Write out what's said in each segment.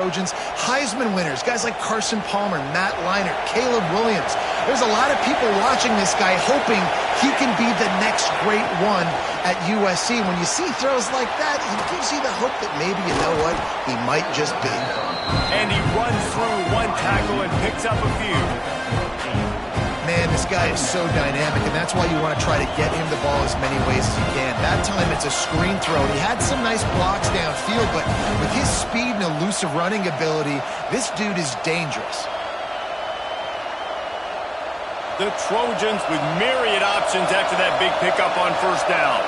Trojans, Heisman winners, guys like Carson Palmer, Matt Leinart, Caleb Williams. There's a lot of people watching this guy hoping he can be the next great one at USC. When you see throws like that, it gives you the hope that maybe, you know what, he might just be. And he runs through one tackle and picks up a few. Man, this guy is so dynamic, and that's why you want to try to get him the ball as many ways as you can. That time, it's a screen throw. He had some nice blocks downfield, but with his speed and elusive running ability, this dude is dangerous. The Trojans with myriad options after that big pickup on first down.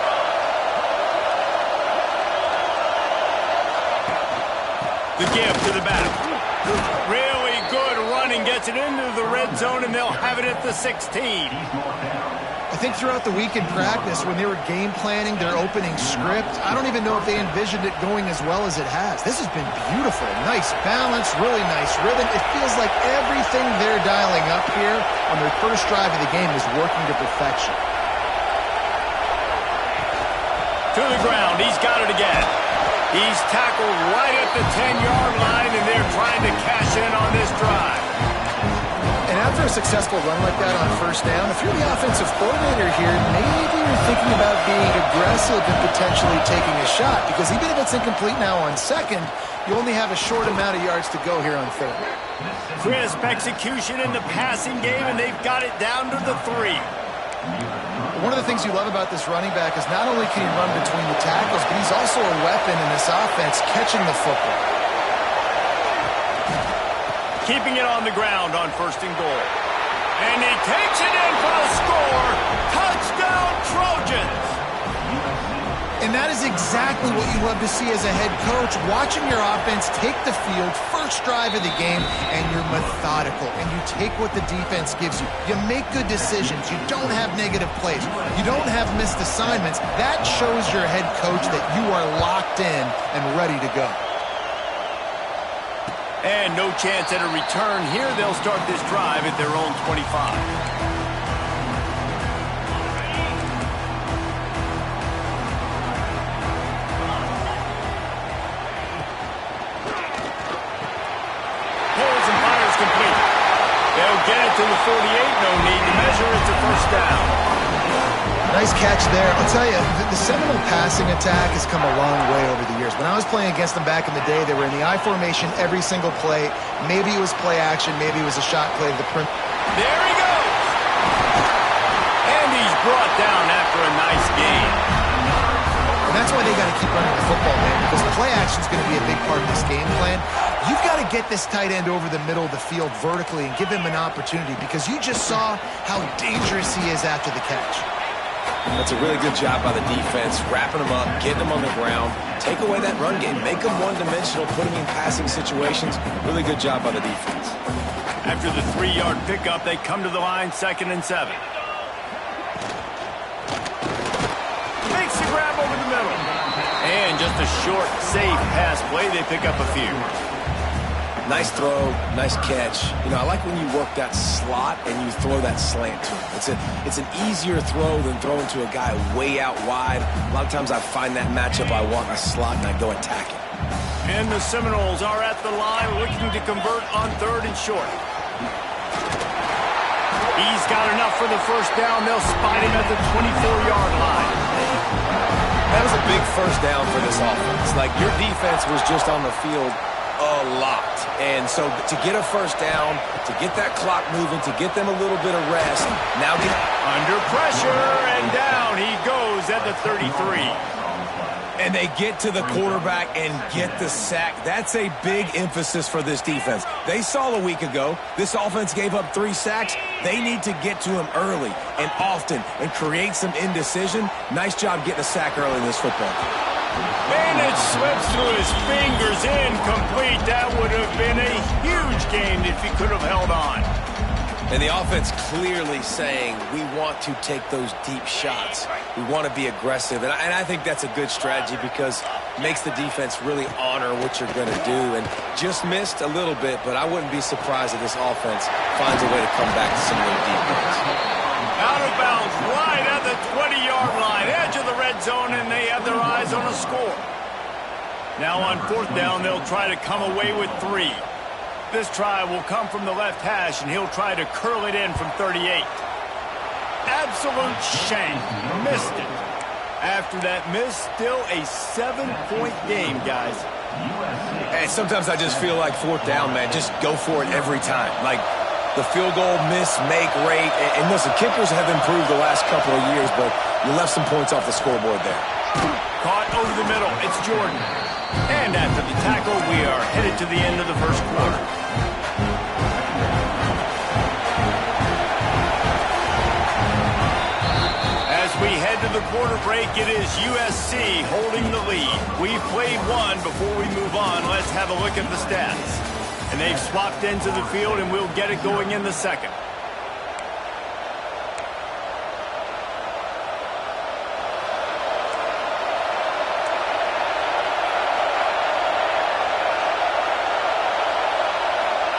The give to the back. Really good running, gets it into the red zone, and they'll have it at the 16. I think throughout the week in practice, when they were game planning their opening script, I don't even know if they envisioned it going as well as it has. This has been beautiful. Nice balance, really nice rhythm. It feels like everything they're dialing up here on their first drive of the game is working to perfection. To the ground, he's got it again. He's tackled right at the 10-yard line, and they're trying to cash in on this drive. And after a successful run like that on first down, if you're the offensive coordinator here, maybe you're thinking about being aggressive and potentially taking a shot, because even if it's incomplete now on second, you only have a short amount of yards to go here on third. Crisp execution in the passing game, and they've got it down to the 3. One of the things you love about this running back is not only can he run between the tackles, but he's also a weapon in this offense catching the football. Keeping it on the ground on first and goal. And he takes it in for the score. Touchdown, Trojans! And that is exactly what you love to see as a head coach, watching your offense take the field, first drive of the game, and you're methodical, and you take what the defense gives you. You make good decisions. You don't have negative plays. You don't have missed assignments. That shows your head coach that you are locked in and ready to go. And no chance at a return here. They'll start this drive at their own 25. Get it to the 48, no need to measure. It's a first down. Nice catch there. I'll tell you, the Seminole passing attack has come a long way over the years. When I was playing against them back in the day, they were in the I formation every single play. Maybe it was play action, maybe it was a shot play to the print. There he goes! And he's brought down after a nice gain. And that's why they got to keep running the football, man, because play action is going to be a big part of this game plan. You've got to get this tight end over the middle of the field vertically and give him an opportunity, because you just saw how dangerous he is after the catch. That's a really good job by the defense, wrapping him up, getting him on the ground, take away that run game, make him one-dimensional, put him in passing situations. Really good job by the defense. After the 3-yard pickup, they come to the line, 2nd and 7. Makes the grab over the middle. And just a short, safe pass play. They pick up a few. Nice throw, nice catch. You know, I like when you work that slot and you throw that slant to him. It's an easier throw than throwing to a guy way out wide. A lot of times I find that matchup, I want a slot and I go attack it. And the Seminoles are at the line looking to convert on 3rd and short. He's got enough for the first down. They'll spot him at the 24-yard line. That was a big first down for this offense. Like, your defense was just on the field a lot. And so to get a first down, to get that clock moving, to get them a little bit of rest, now get under pressure, and down he goes at the 33. And they get to the quarterback and get the sack. That's a big emphasis for this defense. They saw a week ago, this offense gave up 3 sacks. They need to get to him early and often and create some indecision. Nice job getting a sack early in this football game. And it slips through his fingers, incomplete. That would have been a huge gain if he could have held on. And the offense clearly saying, we want to take those deep shots. We want to be aggressive. And I think that's a good strategy, because it makes the defense really honor what you're going to do. And just missed a little bit, but I wouldn't be surprised if this offense finds a way to come back to some of their defense. Out of bounds, right at the 20-yard line, edge of the red zone, and they have their eyes on a score. Now on 4th down, they'll try to come away with 3. This try will come from the left hash, and he'll try to curl it in from 38. Absolute shame. Missed it. After that miss, still a 7-point game, guys. And sometimes I just feel like 4th down, man, just go for it every time. Like the field goal miss, make rate. And listen, kickers have improved the last couple of years, but you left some points off the scoreboard there. Caught over the middle. It's Jordan. And after the tackle, we are headed to the end of the first quarter. As we head to the quarter break, it is USC holding the lead. We've played one. Before we move on, let's have a look at the stats. And they've swapped into the field, and we'll get it going in the second.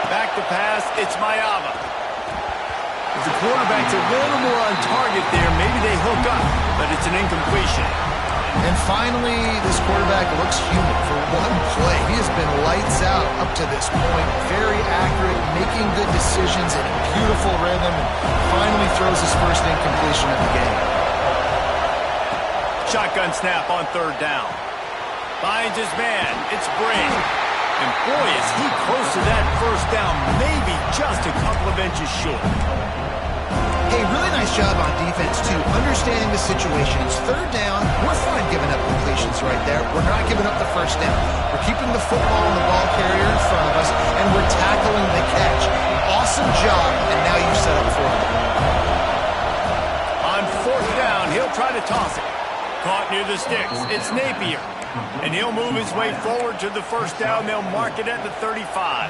Back to pass, it's Ncaa. If the quarterback's a little more on target there, maybe they hook up, but it's an incompletion. And finally, this quarterback looks human for one play. He has been lights out up to this point. Very accurate, making good decisions in a beautiful rhythm, and finally throws his first incompletion of the game. Shotgun snap on 3rd down. Finds his man. It's Brady. And boy, is he close to that first down, maybe just a couple of inches short. Hey, really nice job on defense, too, understanding the situation. It's 3rd down. We're fine giving up completions right there. We're not giving up the first down. We're keeping the football and the ball carrier in front of us, and we're tackling the catch. Awesome job, and now you set up 4th down. On 4th down, he'll try to toss it. Caught near the sticks. It's Napier. And he'll move his way forward to the first down. They'll mark it at the 35.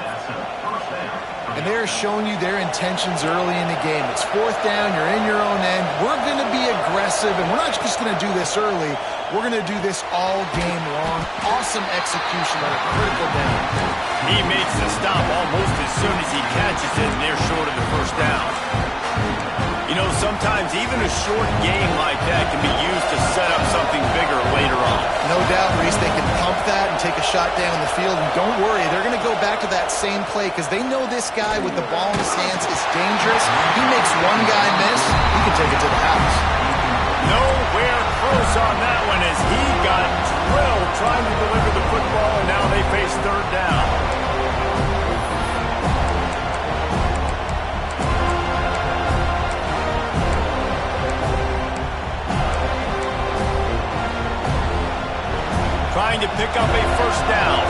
And they're showing you their intentions early in the game. It's 4th down. You're in your own end. We're going to be aggressive, and we're not just going to do this early. We're going to do this all game long. Awesome execution on a critical down. He makes the stop almost as soon as he catches it, and they're short of the first down. You know, sometimes even a short game like that can be used to set up something bigger later on. No doubt, Reese, they can pump that and take a shot down the field. And don't worry, they're going to go back to that same play because they know this guy with the ball in his hands is dangerous. He makes one guy miss, he can take it to the house. Nowhere close on that one as he got drilled trying to deliver the football, and now they face 3rd down. Trying to pick up a first down.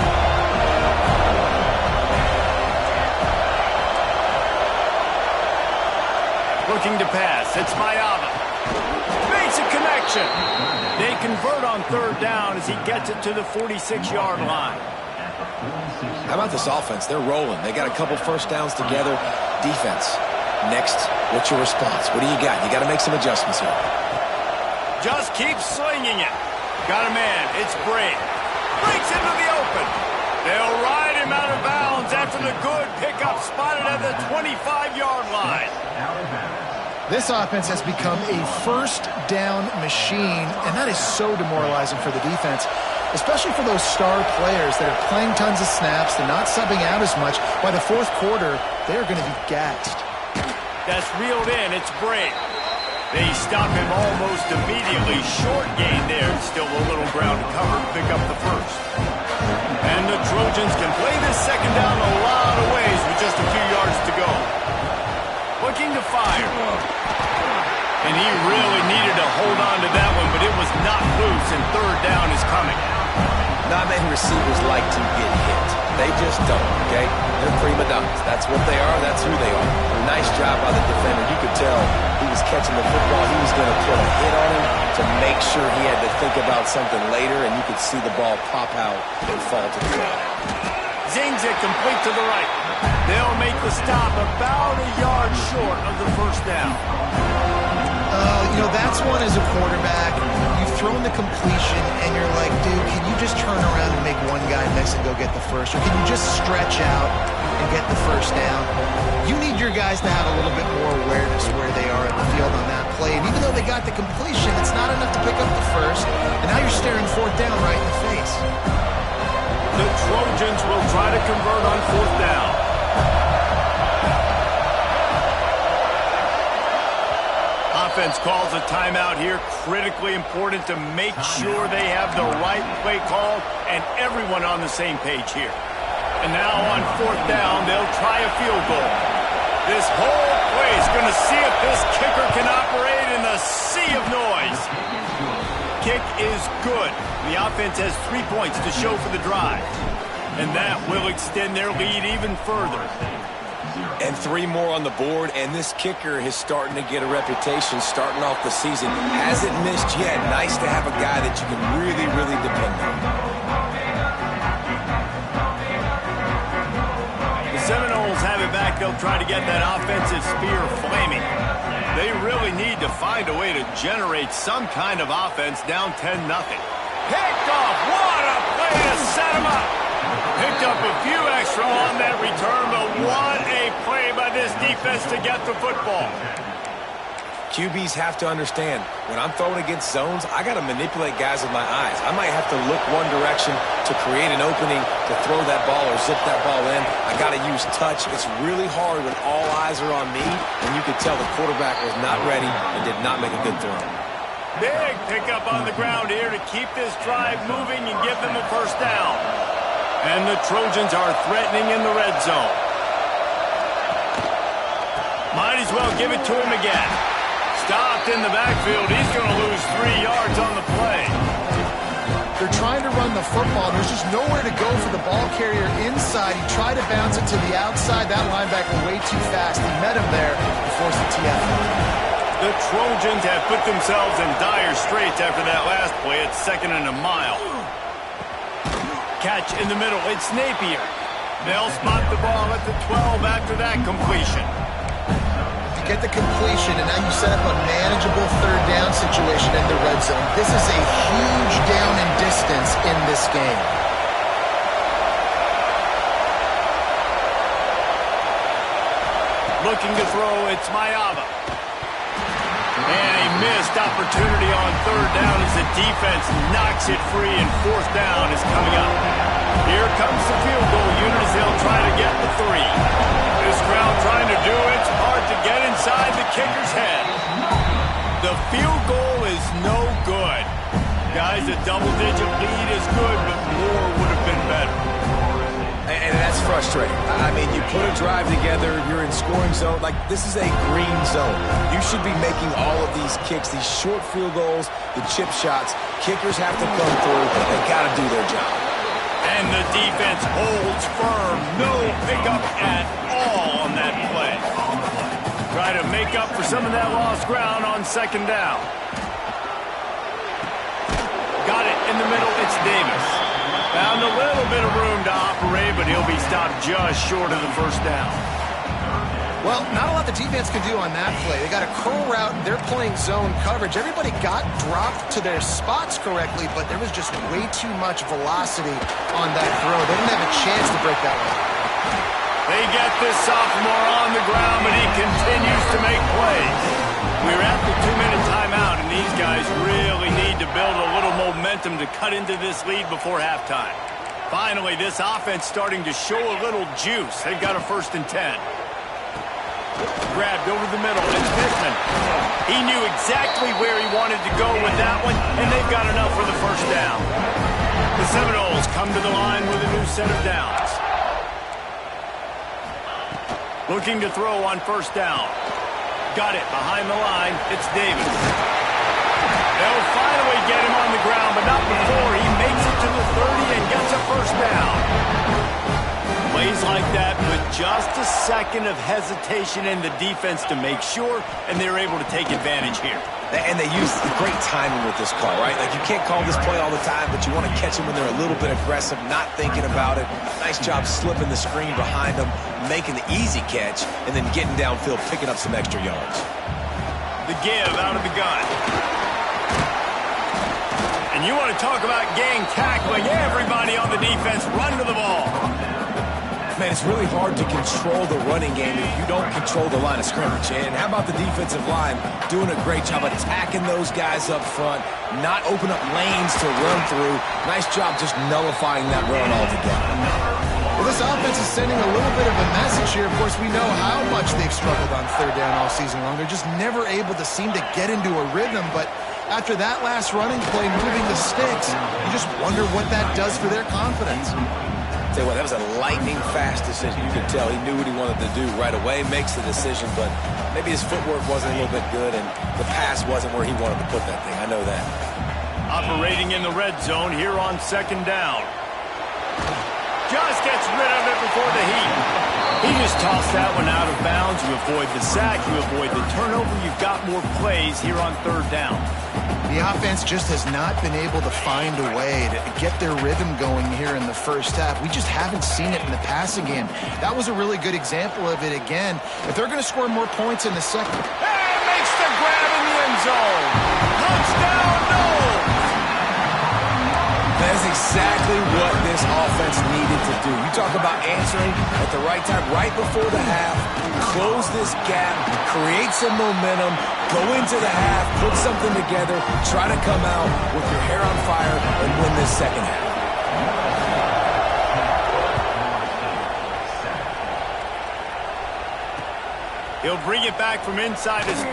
Looking to pass. It's Ncaa. Makes a connection. They convert on 3rd down as he gets it to the 46-yard line. How about this offense? They're rolling. They got a couple first downs together. Defense. Next, what's your response? What do you got? You got to make some adjustments here. Just keep slinging it. Got a man. It's Brady. Breaks into the open. They'll ride him out of bounds after the good pickup spotted at the 25-yard line. This offense has become a first down machine, and that is so demoralizing for the defense, especially for those star players that are playing tons of snaps. They're not subbing out as much. By the 4th quarter, they're going to be gassed. That's reeled in. It's Brady. They stop him almost immediately. Short gain there. Still a little ground to cover to pick up the first. And the Trojans can play this second down a lot of ways with just a few yards to go. Looking to fire. And he really needed to hold on to that one, but it was not loose, and 3rd down is coming. Not many receivers like to get hit. They just don't, okay? They're prima donnas. That's what they are. That's who they are. Nice job by the defender. You could tell he was catching the football. He was going to put a hit on him to make sure he had to think about something later, and you could see the ball pop out and fall to the ground. Zings it complete to the right. They'll make the stop about a yard short of the first down. You know, that's one as a quarterback. You've thrown the completion, and you're like, dude, can you just turn around and make one guy miss and go get the first? Or can you just stretch out and get the first down? You need your guys to have a little bit more awareness where they are in the field on that play. And even though they got the completion, it's not enough to pick up the first. And now you're staring 4th down right in the face. The Trojans will try to convert on 4th down. Offense calls a timeout here. Critically important to make sure they have the right play call and everyone on the same page here. And now on 4th down, they'll try a field goal. This whole play is going to see if this kicker can operate in the sea of noise. Kick is good. The offense has 3 points to show for the drive. And that will extend their lead even further. And 3 more on the board, and this kicker is starting to get a reputation starting off the season. Hasn't missed yet. Nice to have a guy that you can really, really depend on. The Seminoles have it back. They'll try to get that offensive spear flaming. They really need to find a way to generate some kind of offense down 10-0. Picked off. What a play to set him up. Picked up a few extra on that return, but what a play by this defense to get the football. QBs have to understand, when I'm throwing against zones, I got to manipulate guys with my eyes. I might have to look one direction to create an opening to throw that ball or zip that ball in. I got to use touch. It's really hard when all eyes are on me, and you could tell the quarterback was not ready and did not make a good throw. Big pickup on the ground here to keep this drive moving and give them a 1st down. And the Trojans are threatening in the red zone. Might as well give it to him again. Stopped in the backfield. He's going to lose 3 yards on the play. They're trying to run the football. There's just nowhere to go for the ball carrier inside. He tried to bounce it to the outside. That linebacker way too fast. He met him there and forced the TF. The Trojans have put themselves in dire straits after that last play. It's 2nd and a mile. Catch in the middle. It's Napier. They'll spot the ball at the 12 after that completion. You get the completion, and now you set up a manageable 3rd down situation in the red zone. This is a huge down in distance in this game. Looking to throw, it's Ncaa. And a missed opportunity on 3rd down as the defense knocks it free, and 4th down is coming up. Here comes the field goal unit as they'll try to get the 3. This crowd trying to do it's hard to get inside the kicker's head. The field goal is no good. Guys, a double-digit lead is good, but more would have been better. And that's frustrating. I mean, you put a drive together, you're in scoring zone. Like, this is a green zone. You should be making all of these kicks, these short field goals, the chip shots. Kickers have to come through. They got to do their job. And the defense holds firm. No pickup at all on that play. Try to make up for some of that lost ground on 2nd down. Got it in the middle. It's Davis. Found a little bit of room to operate, but he'll be stopped just short of the 1st down. Well, not a lot the defense can do on that play. They got a curl route. They're playing zone coverage. Everybody got dropped to their spots correctly, but there was just way too much velocity on that throw. They didn't have a chance to break that one. They get this sophomore on the ground, but he continues to make plays. We're at the 2-minute timeout, and these guys really need to build a little momentum to cut into this lead before halftime. Finally, this offense starting to show a little juice. They've got a 1st and 10. Grabbed over the middle. It's Pittman. He knew exactly where he wanted to go with that one, and they've got enough for the 1st down. The Seminoles come to the line with a new set of downs. Looking to throw on 1st down. Got it behind the line. It's Davis. They'll finally get him on the ground, but not before he makes it to the 30 and gets a 1st down. Plays like that with just a second of hesitation in the defense to make sure, and they're able to take advantage here. And they use great timing with this call, right? Like, you can't call this play all the time, but you want to catch them when they're a little bit aggressive, not thinking about it. Nice job slipping the screen behind them, making the easy catch, and then getting downfield, picking up some extra yards. The give out of the gun. And you want to talk about gang tackling. Everybody on the defense run to the ball. Man, it's really hard to control the running game if you don't control the line of scrimmage. And how about the defensive line doing a great job attacking those guys up front, not open up lanes to run through. Nice job just nullifying that run altogether. Well, this offense is sending a little bit of a message here. Of course, we know how much they've struggled on third down all season long. They're just never able to seem to get into a rhythm. But after that last running play, moving the sticks, you just wonder what that does for their confidence. Tell you what, that was a lightning-fast decision. You could tell he knew what he wanted to do right away, makes the decision, but maybe his footwork wasn't a little bit good, and the pass wasn't where he wanted to put that thing. I know that. Operating in the red zone here on second down. Just gets rid of it before the heat. He just tossed that one out of bounds. You avoid the sack, you avoid the turnover. You've got more plays here on third down. The offense just has not been able to find a way to get their rhythm going here in the first half. We just haven't seen it in the passing game. That was a really good example of it again. If they're going to score more points in the second... And makes the grab in the end zone. Touchdown, no! That's exactly what this offense needed to do. You talk about answering at the right time, right before the half, close this gap, create some momentum, go into the half, put something together, try to come out with your hair on fire and win this second half. He'll bring it back from inside his 5.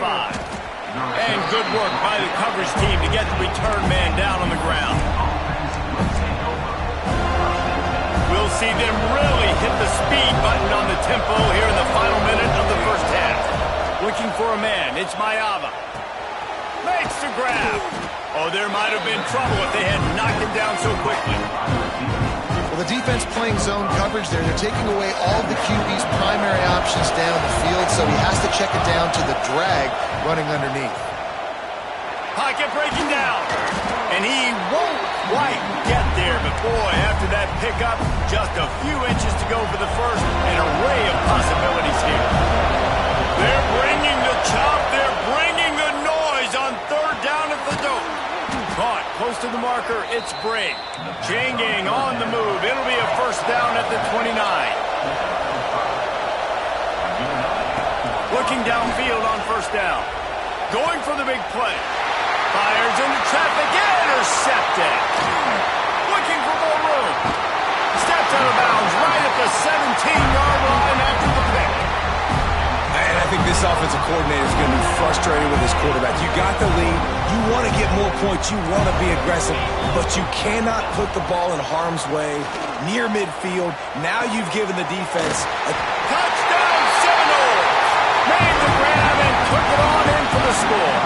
And good work by the coverage team to get the return man down on the ground. We'll see them really hit the speed button on the tempo here in the final minute of the first half. Looking for a man, it's Ncaa. Makes the grab. Oh, there might have been trouble if they had knocked him down so quickly. Well, the defense playing zone coverage there. They're taking away all the QB's primary options down the field, so he has to check it down to the drag running underneath. Pocket breaking down. And he won't quite get there, but boy, after that pickup, just a few inches to go for the first. An array of possibilities here. They're bringing the chop. They're bringing the noise on third down at the dome. Caught close to the marker. It's Brake. Chain gang on the move. It'll be a first down at the 29. Looking downfield on first down. Going for the big play. Fires into traffic. Intercepted. Looking for more room. Steps out of bounds right at the 17-yard line after the pick. And I think this offensive coordinator is going to be frustrated with his quarterback. You got the lead. You want to get more points. You want to be aggressive. But you cannot put the ball in harm's way near midfield. Now you've given the defense a touchdown. Seminoles made the grab and took it on in for the score.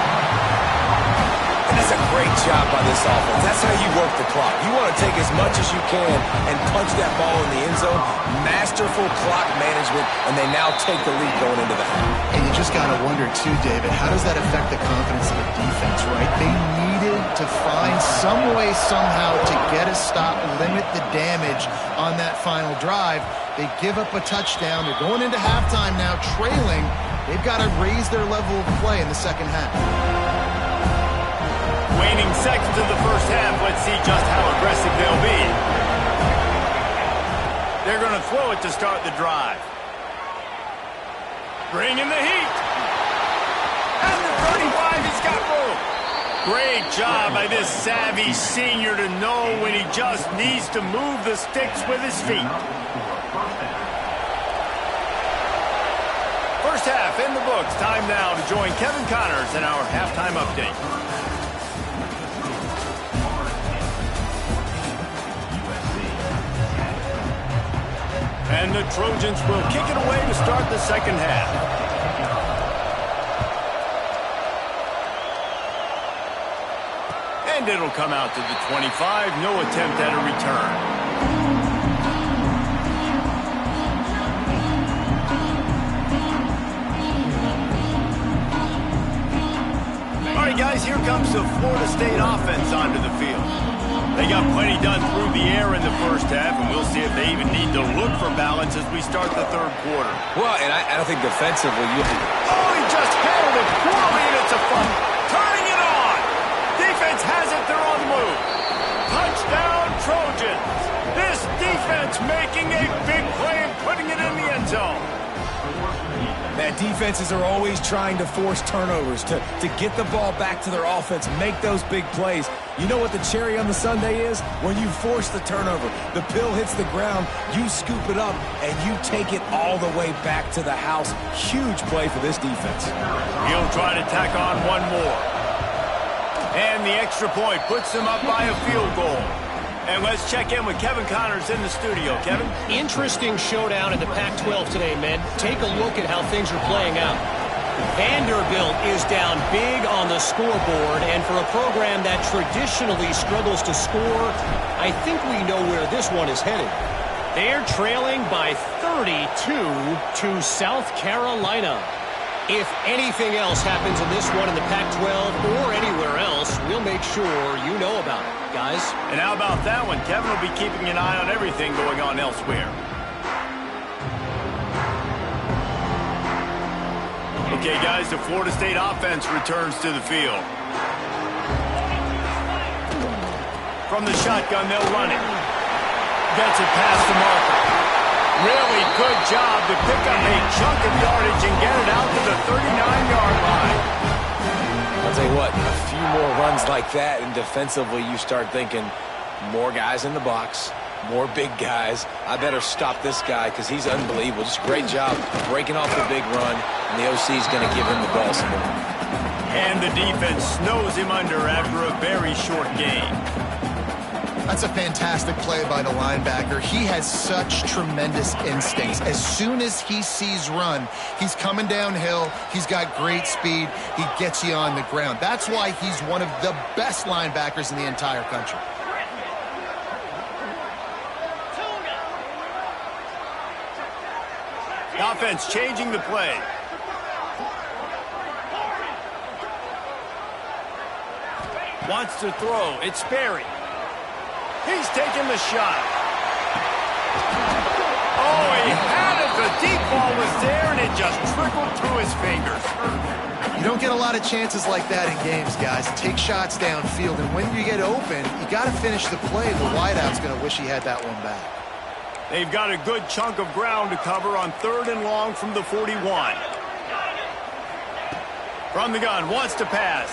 And that's a great job by this offense. That's how you work the clock. You want to take as much as you can and punch that ball in the end zone. Masterful clock management, and they now take the lead going into the half. And you just got to wonder, too, David, how does that affect the confidence of the defense, right? They needed to find some way, somehow, to get a stop, limit the damage on that final drive. They give up a touchdown. They're going into halftime now, trailing. They've got to raise their level of play in the second half. Waning seconds of the first half. Let's see just how aggressive they'll be. They're going to throw it to start the drive. Bring in the heat. At the 35, he's got room. Great job by this savvy senior to know when he just needs to move the sticks with his feet. First half in the books. Time now to join Kevin Connors in our halftime update. And the Trojans will kick it away to start the second half. And it'll come out to the 25. No attempt at a return. All right, guys, here comes the Florida State offense onto the field. They got plenty done through the air in the first half, and we'll see if they even need to look for balance as we start the third quarter. Well, and I don't think defensively you... Oh, he just handled it poorly, and it's a fumble. Turning it on. Defense has it. They're on the move. Touchdown, Trojans. This defense defense making a big play and putting it in the end zone. Man, defenses are always trying to force turnovers, to get the ball back to their offense, make those big plays. You know what the cherry on the sundae is? When you force the turnover, the pill hits the ground, you scoop it up, and you take it all the way back to the house. Huge play for this defense. He'll try to tack on one more. And the extra point puts them up by a field goal. And let's check in with Kevin Connors in the studio. Kevin? Interesting showdown in the Pac-12 today, man. Take a look at how things are playing out. Vanderbilt is down big on the scoreboard, and for a program that traditionally struggles to score, I think we know where this one is headed. They're trailing by 32 to South Carolina. If anything else happens in this one in the Pac-12 or anywhere else, we'll make sure you know about it, guys. And how about that one? Kevin will be keeping an eye on everything going on elsewhere. Okay, guys, the Florida State offense returns to the field. From the shotgun, they'll run it. Gets it past the marker. Really good job to pick up a chunk of yardage and get it out to the 39-yard line. I'll tell you what, a few more runs like that, and defensively you start thinking more guys in the box, more big guys. I better stop this guy because he's unbelievable. Just a great job breaking off the big run, and the OC is going to give him the ball some more. And the defense snows him under after a very short gain. That's a fantastic play by the linebacker. He has such tremendous instincts. As soon as he sees run, he's coming downhill. He's got great speed. He gets you on the ground. That's why he's one of the best linebackers in the entire country. The offense changing the play. Wants to throw. It's Sperry. He's taking the shot. Oh, he had it. The deep ball was there, and it just trickled through his fingers. You don't get a lot of chances like that in games, guys. Take shots downfield, and when you get open, you got to finish the play. The wideout's going to wish he had that one back. They've got a good chunk of ground to cover on 3rd and long from the 41. From the gun, wants to pass.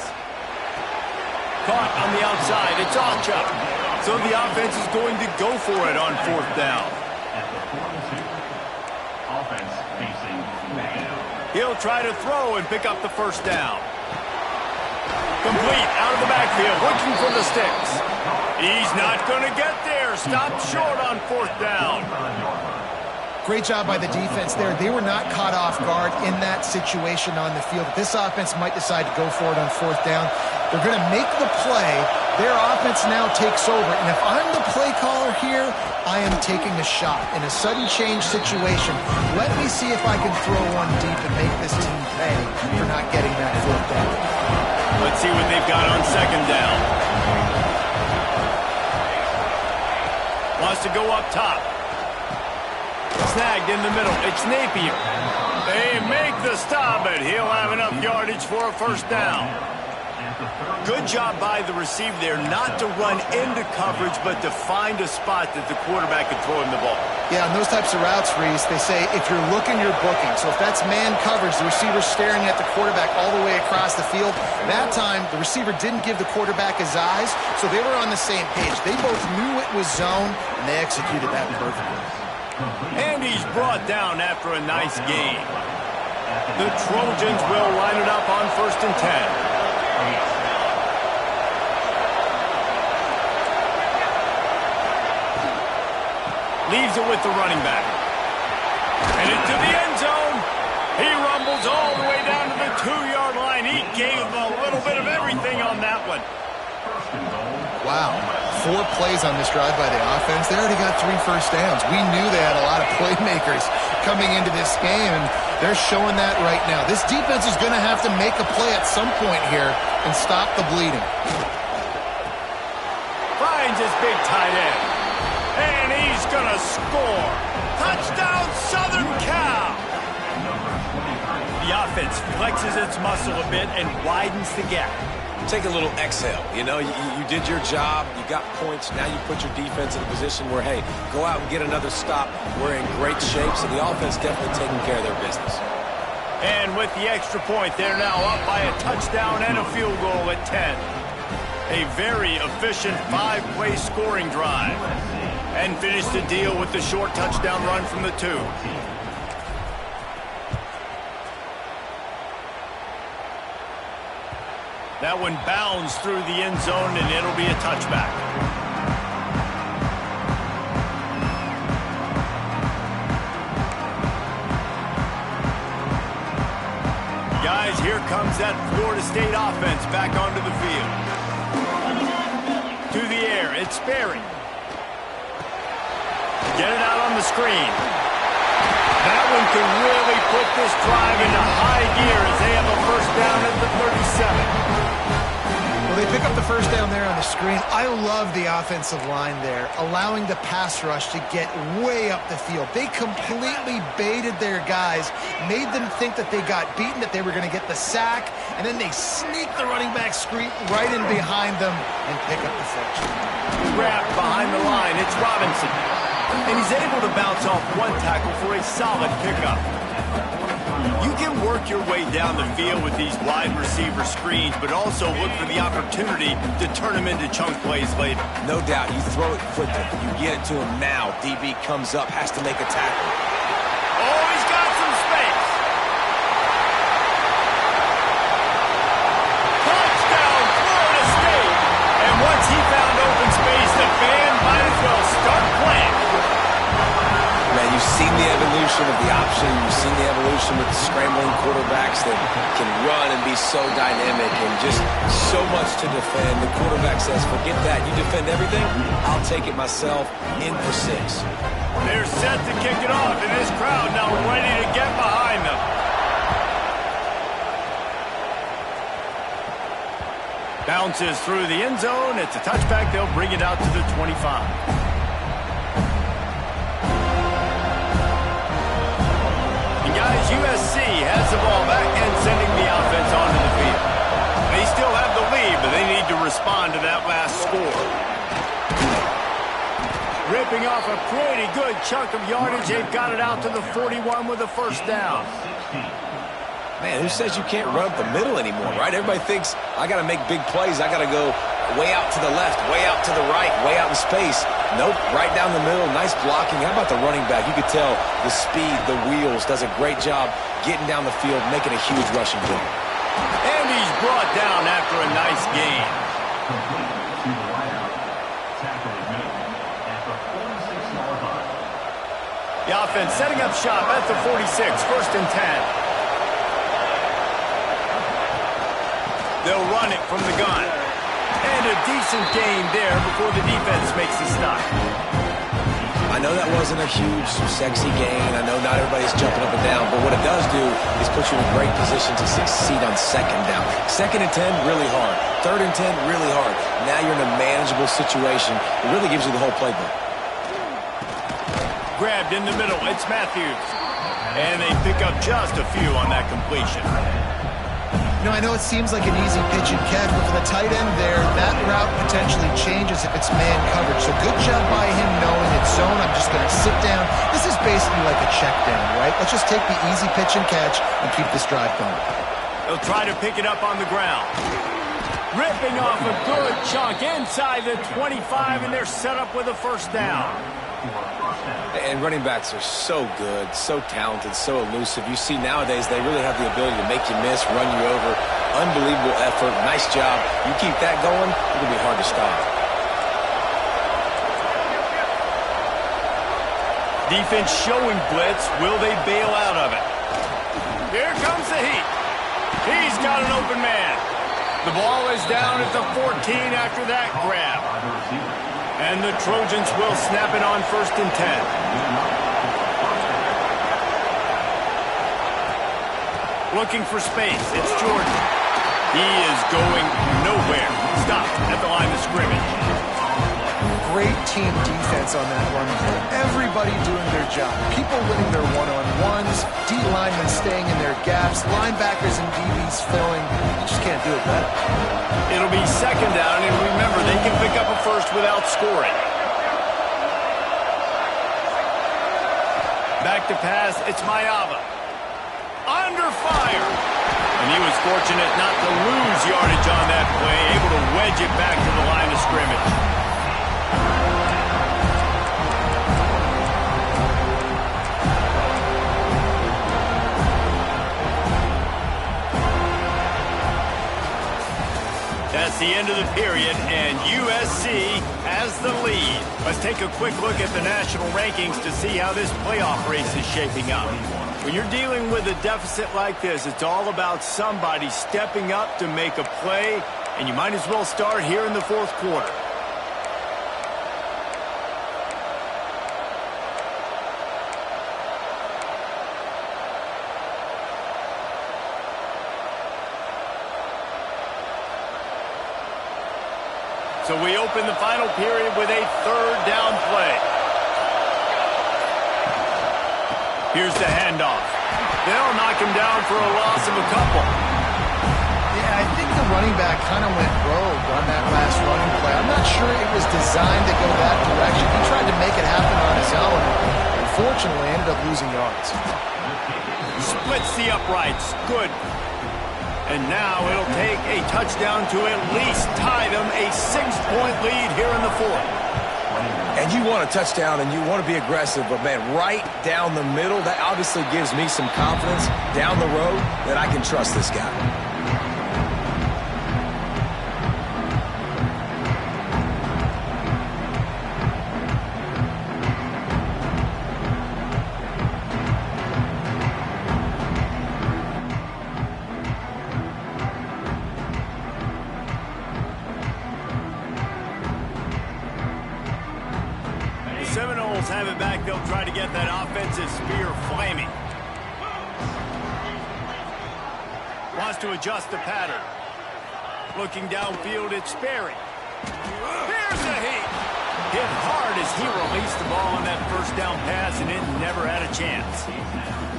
Caught on the outside. It's Ncaa. So the offense is going to go for it on 4th down. He'll try to throw and pick up the 1st down. Complete out of the backfield, looking for the sticks. He's not going to get there. Stopped short on 4th down. Great job by the defense there. They were not caught off guard in that situation on the field. This offense might decide to go for it on 4th down. They're going to make the play. Their offense now takes over. And if I'm the play caller here, I am taking a shot. In a sudden change situation, let me see if I can throw one deep and make this team pay for not getting that 4th down. Let's see what they've got on 2nd down. Wants to go up top. Snagged in the middle. It's Napier. They make the stop, but he'll have enough yardage for a 1st down. Good job by the receiver there not to run into coverage, but to find a spot that the quarterback can throw him the ball. Yeah, on those types of routes, Reese, they say if you're looking, you're booking. So if that's man coverage, the receiver's staring at the quarterback all the way across the field. That time, the receiver didn't give the quarterback his eyes, so they were on the same page. They both knew it was zone, and they executed that perfectly. And he's brought down after a nice gain. The Trojans will line it up on 1st and 10. Leaves it with the running back. And into the end zone. He rumbles all the way down to the 2-yard line. He gave a little bit of everything on that one. Wow. 4 plays on this drive by the offense. They already got 3 first downs. We knew they had a lot of playmakers coming into this game, and they're showing that right now. This defense is going to have to make a play at some point here and stop the bleeding. Finds his big tight end. And he's going to score. Touchdown, Southern Cal. The offense flexes its muscle a bit and widens the gap. take a little exhale. You know, you did your job. You got points. Now you put your defense in a position where, hey, go out and get another stop. We're in great shape, so the offense definitely taking care of their business. And with the extra point, they're now up by a touchdown and a field goal at 10. A very efficient 5-play scoring drive. And finish the deal with the short touchdown run from the 2. That one bounds through the end zone, and it'll be a touchback. Guys, here comes that Florida State offense back onto the field. To the air, it's Sperry. Get it out on the screen. That one can really put this drive into high gear as they have a first down at the 37. Well, they pick up the first down there on the screen. I love the offensive line there, allowing the pass rush to get way up the field. They completely baited their guys, made them think that they got beaten, that they were going to get the sack, and then they sneak the running back screen right in behind them and pick up the first. Wrapped behind the line, it's Robinson. And he's able to bounce off one tackle for a solid pickup. You can work your way down the field with these wide receiver screens, but also look for the opportunity to turn them into chunk plays later. No doubt, you throw it quickly. You get it to him now. DB comes up, has to make a tackle. Oh, he's got some space. Touchdown, Florida State. And once he found open space, the band might as well start playing. Man, you've seen the evolution of the option. You've seen the evolution with the scrambling quarterbacks that can run and be so dynamic and just so much to defend. The quarterback says, forget that. You defend everything, I'll take it myself in for 6. They're set to kick it off, and this crowd now ready to get behind them. Bounces through the end zone. It's a touchback. They'll bring it out to the 25. Guys, USC has the ball back and sending the offense onto the field. They still have the lead, but they need to respond to that last score. Ripping off a pretty good chunk of yardage. They've got it out to the 41 with a first down. Man, who says you can't run up the middle anymore, right? Everybody thinks, I got to make big plays. I got to go way out to the left, way out to the right, way out in space. Nope, right down the middle. Nice blocking. How about the running back? You could tell the speed, the wheels, does a great job getting down the field, making a huge rushing play. And he's brought down after a nice gain. The offense setting up shop at the 46, first and 10. They'll run it from the gun. And a decent gain there before the defense makes the stop. I know that wasn't a huge, sexy gain. I know not everybody's jumping up and down, but what it does do is put you in a great position to succeed on second down. 2nd and 10, really hard. 3rd and 10, really hard. Now you're in a manageable situation. It really gives you the whole playbook. Grabbed in the middle, it's Matthews. And they pick up just a few on that completion. You know, I know it seems like an easy pitch and catch, but for the tight end there, that route potentially changes if it's man coverage. So good job by him knowing it's zone. I'm just going to sit down. This is basically like a check down, right? Let's just take the easy pitch and catch and keep this drive going. They'll try to pick it up on the ground. Ripping off a good chunk inside the 25, and they're set up with a first down. And running backs are so good, so talented, so elusive. You see nowadays they really have the ability to make you miss, run you over. Unbelievable effort. Nice job. You keep that going, it'll be hard to stop. Defense showing blitz. Will they bail out of it? Here comes the heat. He's got an open man. The ball is down at the 14 after that grab. And the Trojans will snap it on first and 10. Looking for space. It's Jordan. He is going nowhere. Stopped at the line of scrimmage. Great team defense on that run play. Everybody doing their job. People winning their one-on-ones. D linemen staying in their gaps. Linebackers and DBs filling. You just can't do it better. It'll be second down, and remember, they can pick up a first without scoring. Back to pass, it's Ncaa. Under fire. And he was fortunate not to lose yardage on that play, able to wedge it back to the line of scrimmage. That's the end of the period, and USC has the lead. Let's take a quick look at the national rankings to see how this playoff race is shaping up. When you're dealing with a deficit like this, it's all about somebody stepping up to make a play, and you might as well start here in the fourth quarter. So we open the final period with a third down play. Here's the handoff. They'll knock him down for a loss of a couple. Yeah, I think the running back kind of went rogue on that last running play. I'm not sure it was designed to go that direction. He tried to make it happen on his own. Unfortunately, ended up losing yards. Splits the uprights. Good. And now it'll take a touchdown to at least tie them a 6-point lead here in the fourth. And you want a touchdown and you want to be aggressive, but, man, right down the middle, that obviously gives me some confidence down the road that I can trust this guy. Seminoles have it back. They'll try to get that offensive spear flaming. Wants to adjust the pattern. Looking downfield, it's Sperry. Here's the heat. Hit hard as he released the ball on that first down pass, and it never had a chance.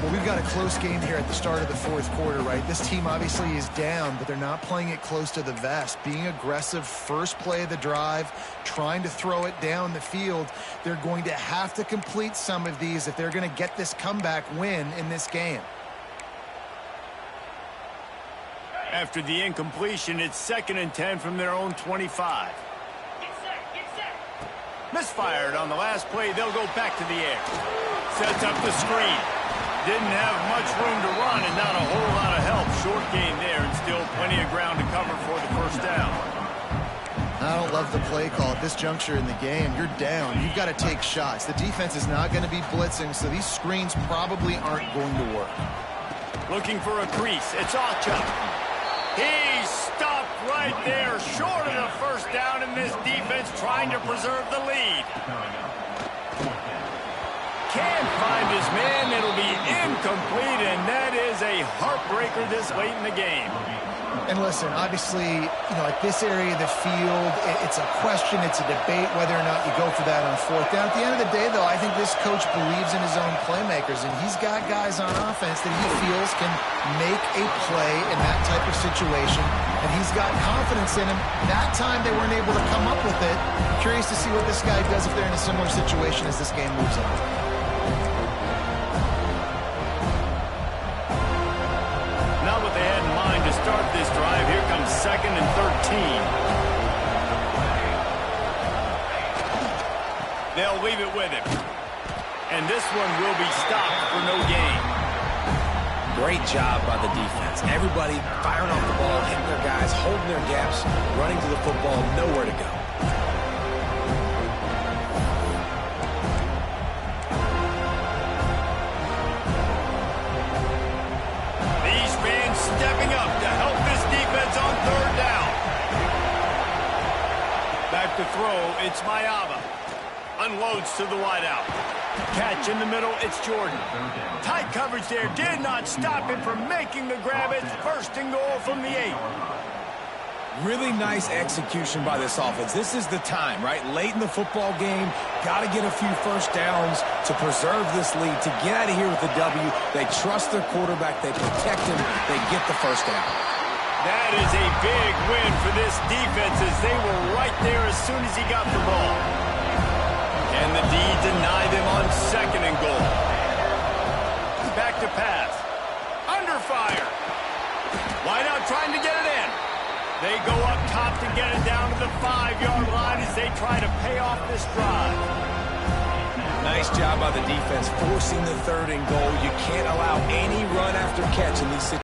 Well, we've got a close game here at the start of the fourth quarter, right? This team obviously is down, but they're not playing it close to the vest. Being aggressive, first play of the drive, trying to throw it down the field. They're going to have to complete some of these if they're going to get this comeback win in this game. After the incompletion, it's 2nd and 10 from their own 25. Misfired on the last play. They'll go back to the air. Sets up the screen. Didn't have much room to run and not a whole lot of help. Short gain there and still plenty of ground to cover for the first down. I don't love the play call at this juncture in the game. You're down. You've got to take shots. The defense is not going to be blitzing, so these screens probably aren't going to work. Looking for a crease. It's Ncaa. He stopped right there, short of the first down, and this defense trying to preserve the lead. Can't find his man. It'll be incomplete, and that is a heartbreaker this late in the game. And listen, obviously, at this area of the field, it's a question, it's a debate whether or not you go for that on fourth down. At the end of the day, though, I think this coach believes in his own playmakers, and he's got guys on offense that he feels can make a play in that type of situation, and he's got confidence in him. That time they weren't able to come up with it. I'm curious to see what this guy does if they're in a similar situation as this game moves on. Not what they had in mind to start this drive. Here comes 2nd and 13. They'll leave it with him. And this one will be stopped for no gain. Great job by the defense. Everybody firing off the ball, hitting their guys, holding their gaps, running to the football, nowhere to go. Stepping up to help this defense on third down. Back to throw, it's Ncaa. Unloads to the wideout. Catch in the middle, it's Jordan. Tight coverage there, did not stop him from making the grab. It's 1st and goal from the 8. Really nice execution by this offense. This is the time, right? Late in the football game, got to get a few first downs to preserve this lead, to get out of here with the W. They trust their quarterback. They protect him. They get the first down. That is a big win for this defense as they were right there as soon as he got the ball. And the D denied them on 2nd and goal. Back to pass. Under fire. Wide out trying to get it in. They go up top to get it down to the 5-yard line as they try to pay off this drive. Nice job by the defense forcing the 3rd and goal. You can't allow any run after catch in these situations.